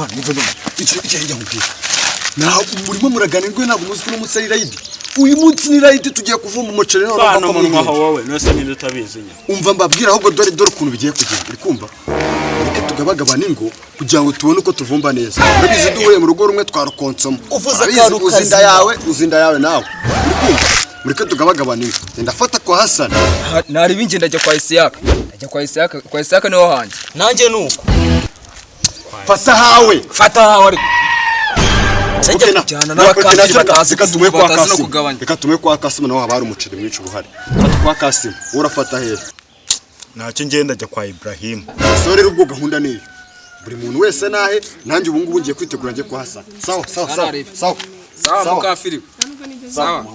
Mwana muvemo. Ijya nkubwira. Naho umurimo muraganirwe ntabwo muzi ko umunsi ari yiraidi. Uyu munsi ni yiraidi tugiye kuvuma umuceri no bako mu munwa wowe nose ninde utabizi nya. Umva mbabwira ahubwo dore ukuntu bigiye kugenda. Uri kumva? Reka tugabagabana ingo kugira ngo tubone uko tuvumba neza. Urabizi duhuye mu rugo rumwe twarukonsoma. Uzinda yawe nawe. Uri kumva? Mureke tugabagabana ingo. Ndafata kwa Hassan. Nari binje ndajya kwa Isiyaka. Kwa Isiyaka niho hanje. Nanjye nuko. Fata hawe ariko. Sejya cyana n'abakasi batazi katumwe kwa Kasim. Reka tumwe kwa Kasim naho habari umuceri mwinshi ubuhari. Fata kwa Kasim. Urafata hehe? Ntacyo ngenda ajya kwa Ibrahim. Sore rubwo gahunda niyo. Buri muntu wese nahe nanjye ubu ngubu ngiye kwitegura ngiye kwa Hassan. Sawa mukafiri. Sawa.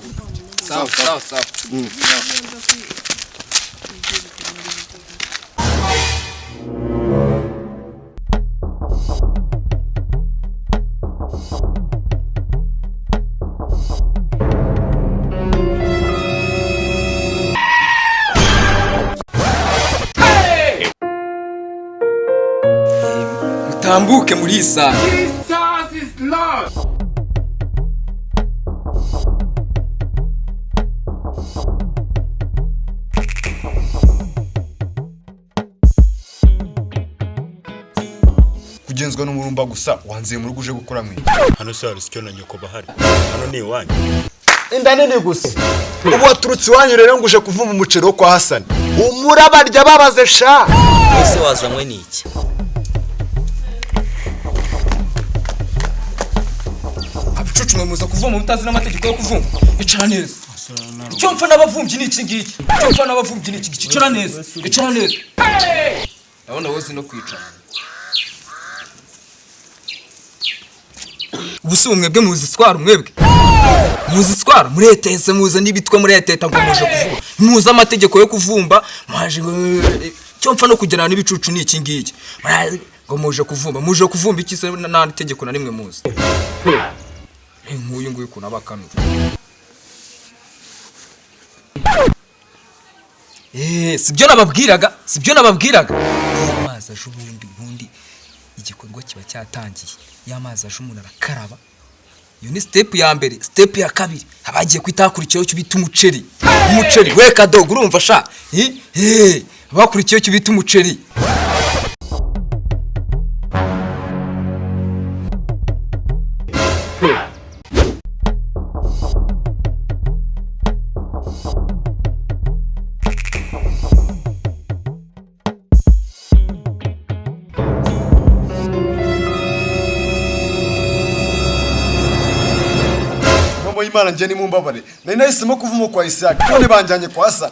Tambuke muri isa. Jesus is Lord. Kugenzwa n'umurumba gusa wanziye mu rugo uje gukora mwe. Hano se hari icyo na nyoko bahari. Hano ni iwanyu. Indane ni gusa. Ubu waturutse iwanyu rero nguje kuvuma umuceri wo kwa Hassan. Umurabarya babaze sha. Ese wazanywe n'iki? Abicucumwe muza kuvuma mutazi n'amategeko yo kuvuma. Icara neza. Icyo mpfa n'abavumvyi ni iki ngiki. Icara neza. Abona wozi no kwicara. Ubusumwe bwe muziswara umwebwe. Muziswara muretese muza nibitwe mureteta ngo muje kuvuma. Muza amategeko yo kuvumba maje cyo mpfa no kugerana n'ibicucu ni iki ngiki. Ngo muje kuvumba iki se nta tegeko na rimwe muzi. Nk'uyu nguyu kuna bakanura. Sibyo nababwiraga. Yamazi aje ubundi igikorwa kiba cyatangiye. Yamazi aje umuntu arakaraba. Iyo ni step ya mbere. Step ya kabiri abagiye kwitakurikiyeho cyo bita umuceri. We kadogo urumva sha? Bakurikiyeho cyo bita umuceri. Imana nje ni mumbabare. Nari nahisemo kuvuma kwa Isiyaka. None banjanye kwa Hassan.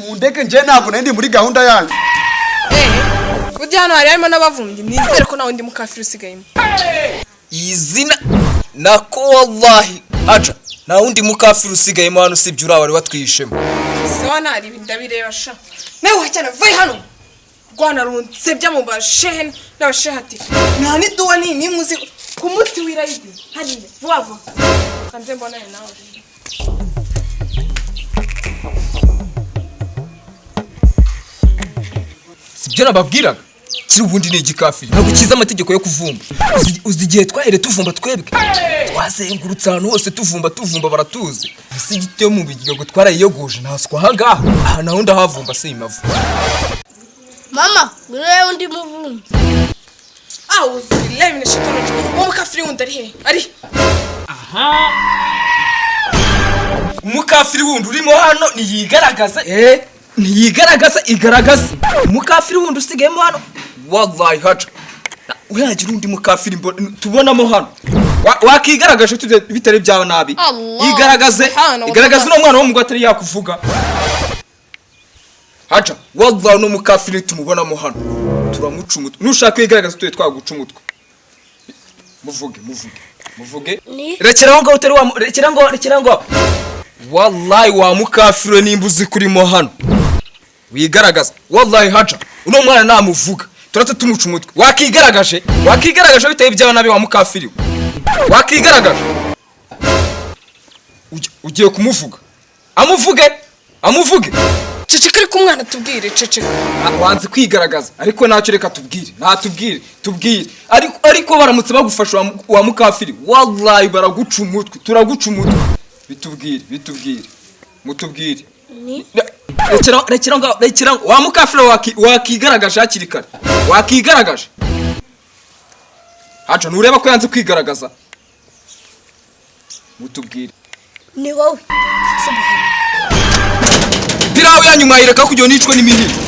Mundeke nje ntabwo nandi muri gahunda yanyu. Ujya hano harimo n'abavumvyi. Nizere ko nawe ndi mukafiri usigayemo. Izina nako wallahi aja na undi mukafiri usigayemo hano sibyo ura wari watwishemo. Sawa nari ndabireba sha. Nawe wacyana vai hano. Rwana runsebya mu bashehe n'abashehati. Nani duwa ni muzi ku muti w'irayidi. Hariye vuba. Kanze mbona nawe. Sibyo nababwiraga. Kiri ubundi ni igikafiri. Nagukiza amategeko yo kuvumba. Uzigiye twahere tuvumba twebwe. Twazengurutse ahantu hose tuvumba baratuze. Isi gityo mu bigigo twarayiyogoje naswa hangaha. Aha naho ndahavumba se imavu. Mama, ngire undi muvumba. Billahi mina shitani rajim. Umukafiri wundi ari he? Ari. Aha. Umukafiri wundi urimo hano niyigaragaza. Igaragaza. Umukafiri wundi usigayemo hano. Wallahi haca. Uragira undi mukafiri tubonamo hano. Wakigaragaje bitare byawe nabi. Igaragaze no mwana wo mu gwatari yakuvuga. Haca. Wallahi no mukafiri tumubonamo hano. Turamuca umutwe. Nushaka kwigaragaza tuye twaguca umutwe. Muvuge. Rekera ngo utari wa rekera ngo. Wallahi wa mukafiro nimbuzi kurimo hano. Wigaragaza. Wallahi haca. Uno mwana namuvuga. Turate tumuca umutwe. Wakigaragaje bitaye byawe nabi wa mukafiri. Wakigaragaje. Ugiye kumuvuga. Amuvuge. ceceka ariko umwana tubwire ceceka. Wanze kwigaragaza ariko ntacyo reka tubwire. Tubwire. Ariko baramutse bagufasha wa mukafiri. Wallahi baraguca umutwe. Turaguca umutwe. Bitubwire. Mutubwire. Rekera wa mukafiri wakigaragaje hakiri kare. Wakigaragaje. Haca nureba ko yanze kwigaragaza. Mutubwire. Ni wowe. Pirawe ya nyuma yireka kujya nicwe n'imihini.